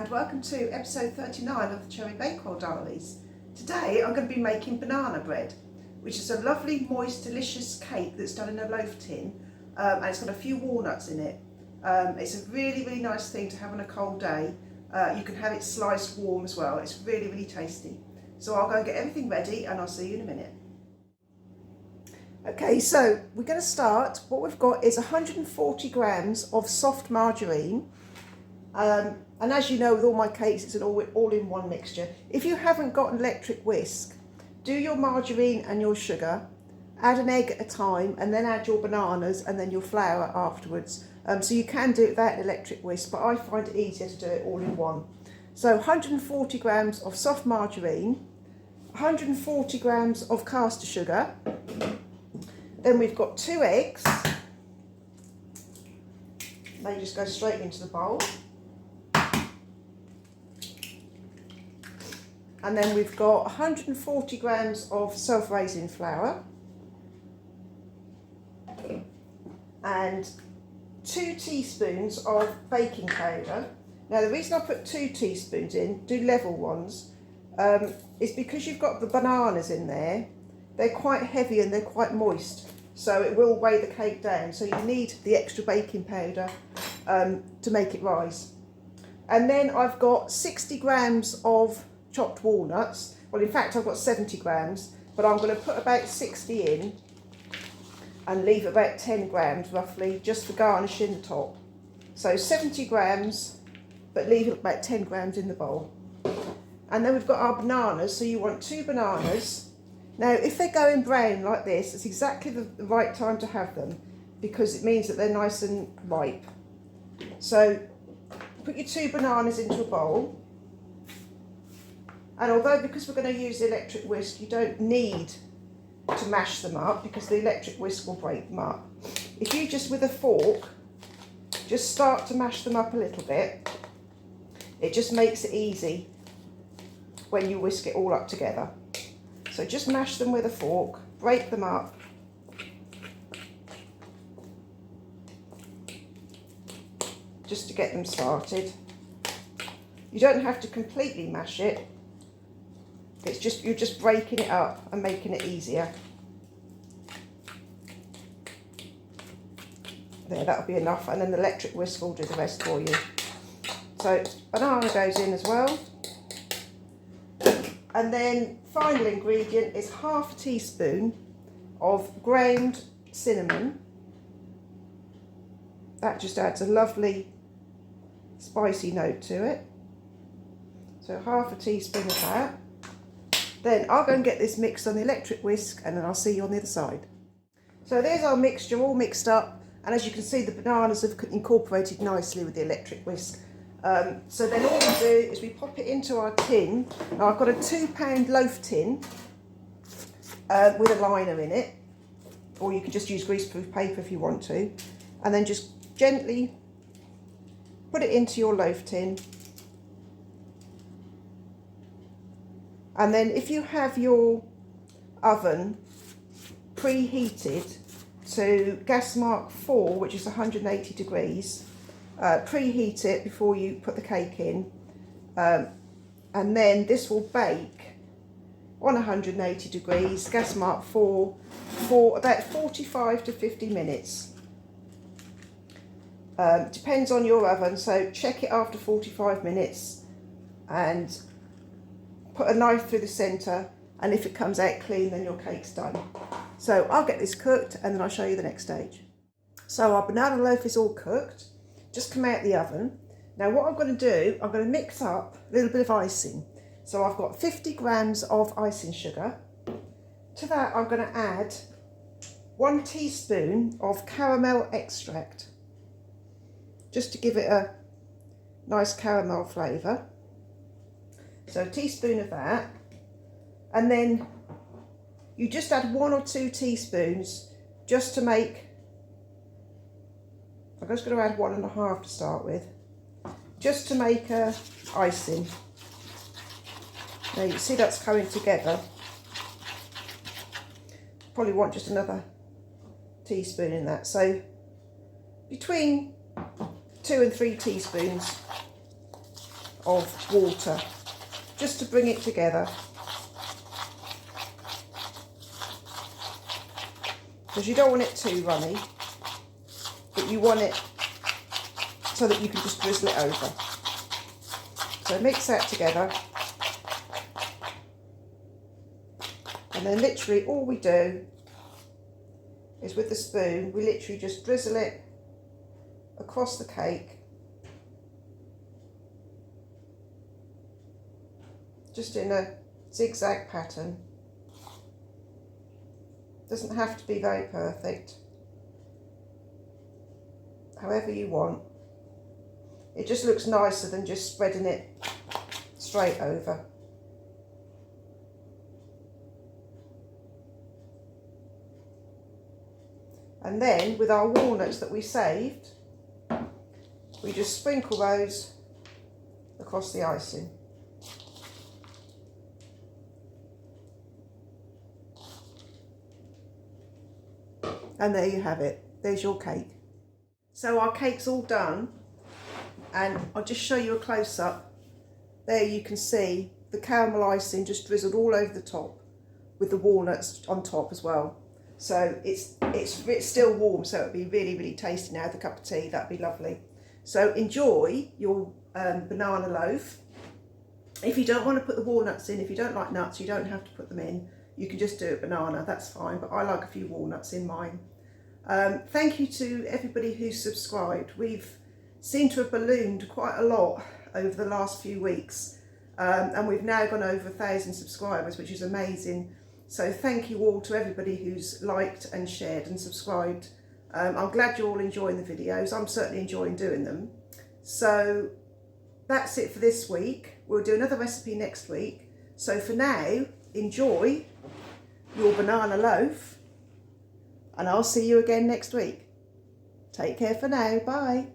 and welcome to episode 39 of the Cherry Bakewell Diaries. Today I'm going to be making banana bread, which is a lovely, moist, delicious cake that's done in a loaf tin, and it's got a few walnuts in it. It's a really, really nice thing to have on a cold day. You can have it sliced warm as well. It's really, really tasty. So I'll go and get everything ready and I'll see you in a minute. Okay, so we're going to start. What we've got is 140 grams of soft margarine. And as you know, with all my cakes, it's an all-in-one mixture. If you haven't got an electric whisk, do your margarine and your sugar, add an egg at a time, and then add your bananas and then your flour afterwards. So you can do it without an electric whisk, but I find it easier to do it all in one. So 140 grams of soft margarine, 140 grams of caster sugar. Then we've got 2 eggs. They just go straight into the bowl. And then we've got 140 grams of self-raising flour and 2 teaspoons of baking powder. Now the reason I put 2 teaspoons in, do level ones, is because you've got the bananas in there. They're quite heavy and they're quite moist, so it will weigh the cake down. So you need the extra baking powder to make it rise. And then I've got 60 grams of chopped walnuts. Well, in fact, I've got 70 grams, but I'm going to put about 60 in and leave about 10 grams roughly just for garnishing the top. So 70 grams, but leave about 10 grams in the bowl. And then we've got our bananas. So you want 2 bananas. Now, if they're going brown like this, it's exactly the right time to have them because it means that they're nice and ripe. So put your 2 bananas into a bowl. And although, because we're going to use the electric whisk, you don't need to mash them up because the electric whisk will break them up. If you just, with a fork, just start to mash them up a little bit, it just makes it easy when you whisk it all up together. So just mash them with a fork, break them up. Just to get them started. You don't have to completely mash it. It's just, you're just breaking it up and making it easier. There, that'll be enough, and then the electric whisk will do the rest for you. So banana goes in as well. And then final ingredient is half a teaspoon of ground cinnamon. That just adds a lovely spicy note to it. So half a teaspoon of that. Then I'll go and get this mixed on the electric whisk and then I'll see you on the other side. So there's our mixture all mixed up, and as you can see the bananas have incorporated nicely with the electric whisk. So then all we do is we pop it into our tin. Now I've got a £2 loaf tin with a liner in it, or you can just use greaseproof paper if you want to, and then just gently put it into your loaf tin. And then if you have your oven preheated to gas mark 4, which is 180 degrees, preheat it before you put the cake in. And then this will bake on 180 degrees, gas mark 4, for about 45 to 50 minutes. Depends on your oven, so check it after 45 minutes and put a knife through the centre, and if it comes out clean then your cake's done. So I'll get this cooked and then I'll show you the next stage. So our banana loaf is all cooked, just come out the oven. Now what I'm going to do, I'm going to mix up a little bit of icing. So I've got 50 grams of icing sugar. To that I'm going to add 1 teaspoon of caramel extract, just to give it a nice caramel flavour. So a teaspoon of that, and then you just add 1 or 2 teaspoons just to make, I'm just going to add 1.5 to start with, just to make a icing. Now you see that's coming together. Probably want just another teaspoon in that. So between 2 and 3 teaspoons of water just to bring it together. Because you don't want it too runny, but you want it so that you can just drizzle it over. So mix that together. And then literally all we do is with the spoon, we literally just drizzle it across the cake. Just in a zigzag pattern. Doesn't have to be very perfect. However you want. It just looks nicer than just spreading it straight over. And then with our walnuts that we saved, we just sprinkle those across the icing. And there you have it. There's your cake. So our cake's all done, and I'll just show you a close-up. There you can see the caramel icing just drizzled all over the top with the walnuts on top as well. So it's still warm, so it'll be really, really tasty now with a cup of tea. That'd be lovely. So enjoy your banana loaf. If you don't want to put the walnuts in, if you don't like nuts, you don't have to put them in. You can just do a banana, that's fine, but I like a few walnuts in mine. Thank you to everybody who's subscribed. We've seemed to have ballooned quite a lot over the last few weeks, and we've now gone over 1,000 subscribers, which is amazing. So thank you all to everybody who's liked and shared and subscribed. I'm glad you're all enjoying the videos. I'm certainly enjoying doing them. So that's it for this week. We'll do another recipe next week. So for now, enjoy your banana loaf, and I'll see you again next week. Take care for now. Bye.